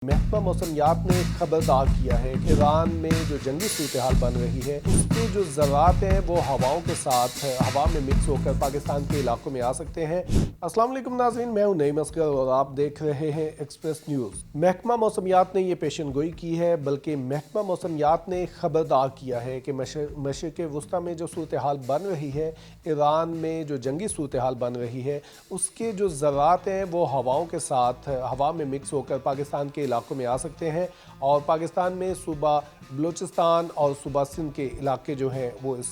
محکمہ موسمیات نے خبردار کیا ہے کہ ایران میں جو جنگی صورتحال بن رہی ہے اس کے جو ذرات ہیں وہ ہواؤں کے ساتھ ہوا میں مکس ہو کر پاکستان کے علاقوں میں آ سکتے ہیں۔ السلام علیکم ناظرین، میں ہوں نعیم اصغر اور آپ دیکھ رہے ہیں ایکسپریس نیوز۔ محکمہ موسمیات نے یہ پیشن گوئی کی ہے، بلکہ محکمہ موسمیات نے خبردار کیا ہے کہ مشرق وسطیٰ میں جو صورتحال بن رہی ہے، ایران میں جو جنگی صورتحال بن رہی ہے اس کے جو ذرات ہیں وہ ہواؤں کے ساتھ ہوا میں مکس ہو کر پاکستان کے علاقوں میں آ سکتے ہیں، اور پاکستان میں صوبہ بلوچستان اور صوبہ سندھ کے علاقے جو ہیں وہ اس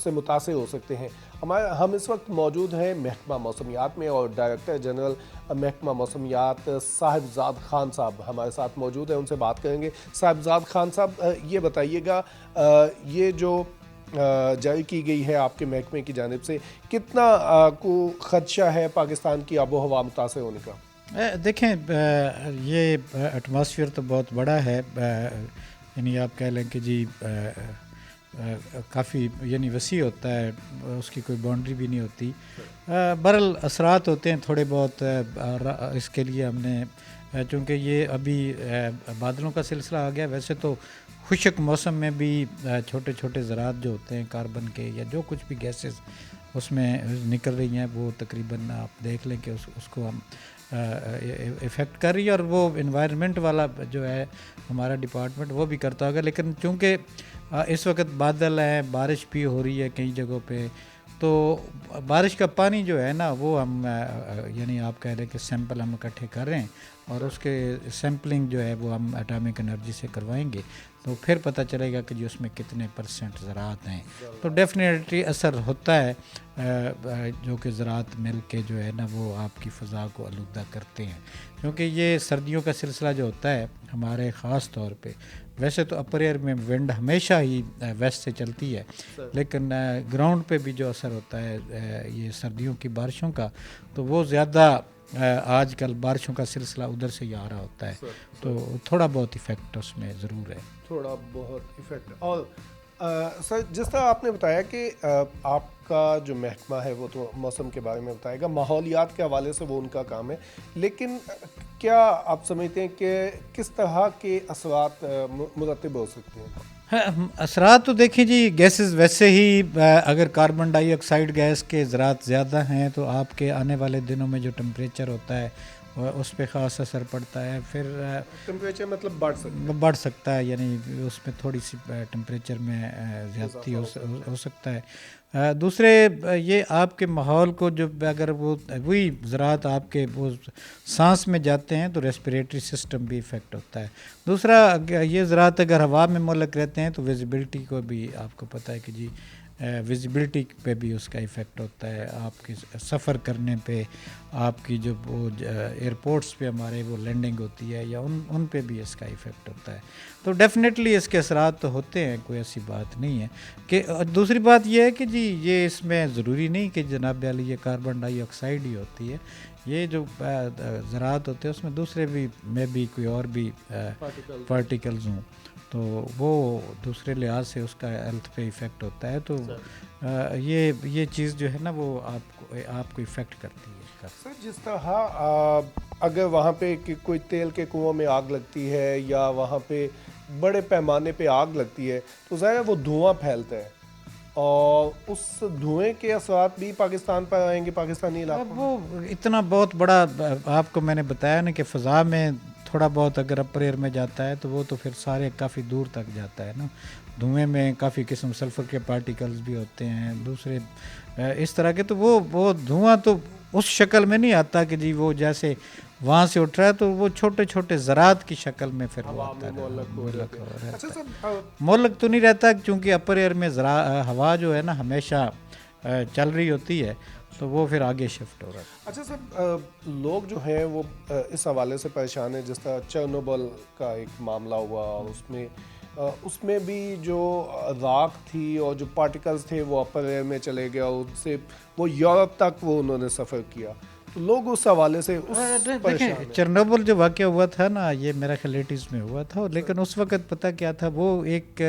سے متاثر ہو سکتے ہیں۔ ہم اس وقت موجود ہیں محکمہ موسمیات میں، اور ڈائریکٹر جنرل محکمہ موسمیات صاحبزاد خان صاحب ہمارے ساتھ موجود ہیں، ان سے بات کریں گے۔ صاحبزاد خان صاحب، یہ بتائیے گا، یہ جو جاری کی گئی ہے آپ کے محکمے کی جانب سے، کتنا کو خدشہ ہے پاکستان کی آب و ہوا متاثر ہونے کا؟ دیکھیں، یہ ایٹماسفیئر تو بہت بڑا ہے، یعنی آپ کہہ لیں کہ جی کافی یعنی وسیع ہوتا ہے، اس کی کوئی باؤنڈری بھی نہیں ہوتی۔ بہرحال اثرات ہوتے ہیں تھوڑے بہت، اس کے لیے ہم نے چونکہ یہ ابھی بادلوں کا سلسلہ آ گیا، ویسے تو خشک موسم میں بھی چھوٹے چھوٹے ذرات جو ہوتے ہیں کاربن کے یا جو کچھ بھی گیسز اس میں نکل رہی ہیں، وہ تقریباً آپ دیکھ لیں کہ اس کو ہم افیکٹ کر رہی ہے، اور وہ انوائرمنٹ والا جو ہے ہمارا ڈپارٹمنٹ وہ بھی کرتا ہوگا۔ لیکن چونکہ اس وقت بادل ہیں، بارش بھی ہو رہی ہے کئی جگہوں پہ، تو بارش کا پانی جو ہے نا وہ ہم یعنی آپ کہہ رہے ہیں کہ سیمپل ہم اکٹھے کر رہے ہیں، اور اس کے سیمپلنگ جو ہے وہ ہم اٹامک انرجی سے کروائیں گے، تو پھر پتہ چلے گا کہ جی اس میں کتنے % زراعت ہیں۔ تو ڈیفینیٹلی اثر ہوتا ہے، جو کہ زراعت مل کے جو ہے نا وہ آپ کی فضا کو آلودہ کرتے ہیں، کیونکہ یہ سردیوں کا سلسلہ جو ہوتا ہے ہمارے خاص طور پہ، ویسے تو اپر ایئر میں ونڈ ہمیشہ ہی ویسٹ سے چلتی ہے، لیکن گراؤنڈ پہ بھی جو اثر ہوتا ہے یہ سردیوں کی بارشوں کا، تو وہ زیادہ آج کل بارشوں کا سلسلہ ادھر سے ہی آ رہا ہوتا ہے، تو تھوڑا بہت ایفیکٹ اس میں ضرور ہے، تھوڑا بہت ایفیکٹ۔ اور سر، جس طرح آپ نے بتایا کہ آپ کا جو محکمہ ہے وہ تو موسم کے بارے میں بتائے گا، ماحولیات کے حوالے سے وہ ان کا کام ہے، لیکن کیا آپ سمجھتے ہیں کہ کس طرح کے اثرات مرتب ہو سکتے ہیں؟ اثرات تو دیکھیں جی، گیسز ویسے ہی اگر کاربن ڈائی آکسائڈ گیس کے ذرات زیادہ ہیں تو آپ کے آنے والے دنوں میں جو ٹمپریچر ہوتا ہے اس پہ خاص اثر پڑتا ہے، پھر ٹمپریچر مطلب بڑھ سکتا ہے، یعنی اس میں تھوڑی سی ٹمپریچر میں زیادتی ہو سکتا ہے۔ دوسرے یہ آپ کے ماحول کو جو اگر وہی زراعت آپ کے وہ سانس میں جاتے ہیں تو ریسپریٹری سسٹم بھی افیکٹ ہوتا ہے۔ دوسرا یہ زراعت اگر ہوا میں معلق رہتے ہیں تو ویزیبلٹی کو بھی آپ کو پتہ ہے کہ جی ویزیبلٹی پہ بھی اس کا ایفیکٹ ہوتا ہے، آپ کے سفر کرنے پہ، آپ کی جو وہ ایئرپورٹس پہ ہمارے وہ لینڈنگ ہوتی ہے یا ان پہ بھی اس کا ایفیکٹ ہوتا ہے، تو ڈیفینیٹلی اس کے اثرات تو ہوتے ہیں، کوئی ایسی بات نہیں ہے کہ۔ دوسری بات یہ ہے کہ جی یہ اس میں ضروری نہیں کہ جناب علی یہ کاربن ڈائی آکسائڈ ہی ہوتی ہے، یہ جو زراعت ہوتے ہیں اس میں دوسرے بھی میں بھی کوئی اور بھی پارٹیکلز ہوں، تو وہ دوسرے لحاظ سے اس کا ہیلتھ پہ ایفیکٹ ہوتا ہے، تو یہ چیز جو ہے نا وہ آپ کو ایفیکٹ کرتی ہے۔ سر، جس طرح اگر وہاں پہ کوئی تیل کے کنووں میں آگ لگتی ہے یا وہاں پہ بڑے پیمانے پہ آگ لگتی ہے تو ظاہر ہے وہ دھواں پھیلتا ہے، اور اس دھوئیں کے اثرات بھی پاکستان پر آئیں گے، پاکستانی علاقوں میں۔ وہ اتنا بہت بڑا آپ کو میں نے بتایا نا کہ فضا میں تھوڑا بہت اگر اپر ایئر میں جاتا ہے تو وہ تو پھر سارے کافی دور تک جاتا ہے نا، دھوئیں میں کافی قسم سلفر کے پارٹیکلز بھی ہوتے ہیں، دوسرے اس طرح کے، تو وہ دھواں تو اس شکل میں نہیں آتا کہ جی وہ جیسے وہاں سے اٹھ رہا ہے، تو وہ چھوٹے چھوٹے ذرات کی شکل میں پھر وہ آتا ہے، مولک تو نہیں رہتا، چونکہ اپر ایئر میں ہوا جو ہے نا ہمیشہ چل رہی ہوتی ہے، تو وہ پھر آگے شفٹ ہو رہا ہے۔ اچھا سر، لوگ جو ہیں وہ اس حوالے سے پریشان ہیں، جس طرح چرنوبل کا ایک معاملہ ہوا، اس میں بھی جو راکھ تھی اور جو پارٹیکلز تھے وہ اپر ایئر میں چلے گئے، اور ان سے وہ یورپ تک وہ انہوں نے سفر کیا، تو لوگ اس حوالے سے پریشان ہیں۔ چرنوبل جو واقعہ ہوا تھا نا، یہ میرا خیال 80s میں ہوا تھا، لیکن اس وقت پتہ کیا تھا، وہ ایک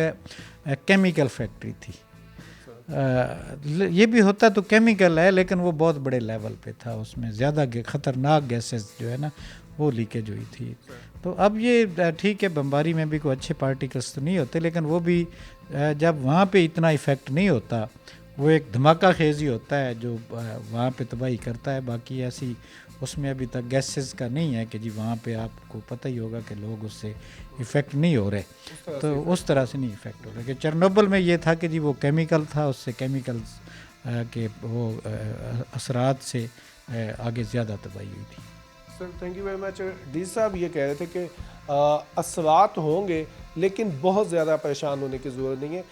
کیمیکل فیکٹری تھی، یہ بھی ہوتا تو کیمیکل ہے لیکن وہ بہت بڑے لیول پہ تھا, اس میں زیادہ خطرناک گیسز جو ہے نا وہ لیکیج ہوئی تھی. تو اب یہ ٹھیک ہے بمباری میں بھی کوئی اچھے پارٹیکلس تو نہیں ہوتے, لیکن وہ بھی جب وہاں پہ اتنا ایفیکٹ نہیں ہوتا, وہ ایک دھماکہ خیزی ہوتا ہے جو وہاں پہ تباہی کرتا ہے. باقی ایسی اس میں ابھی تک گیسز کا نہیں ہے کہ جی وہاں پہ آپ کو پتہ ہی ہوگا کہ لوگ اس سے ایفیکٹ نہیں ہو رہے, تو اس طرح سے نہیں ایفیکٹ ہو رہا. کہ چرنوبل میں یہ تھا کہ جی وہ کیمیکل تھا, اس سے کیمیکلز کے وہ اثرات سے آگے زیادہ تباہی ہوئی تھی. Sir thank you very much. D صاحب یہ کہہ رہے تھے کہ اثرات ہوں گے لیکن بہت زیادہ پریشان ہونے کی ضرورت نہیں ہے.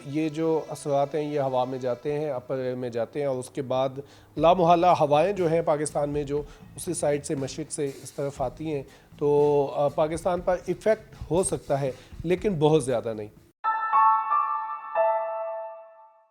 یہ جو اثرات ہیں یہ ہوا میں جاتے ہیں, اپر ایئر میں جاتے ہیں, اور اس کے بعد لامحالہ ہوائیں جو ہیں پاکستان میں جو اسی سائڈ سے مشرق سے اس طرف آتی ہیں, تو پاکستان پر ایفیکٹ ہو سکتا ہے لیکن بہت زیادہ نہیں.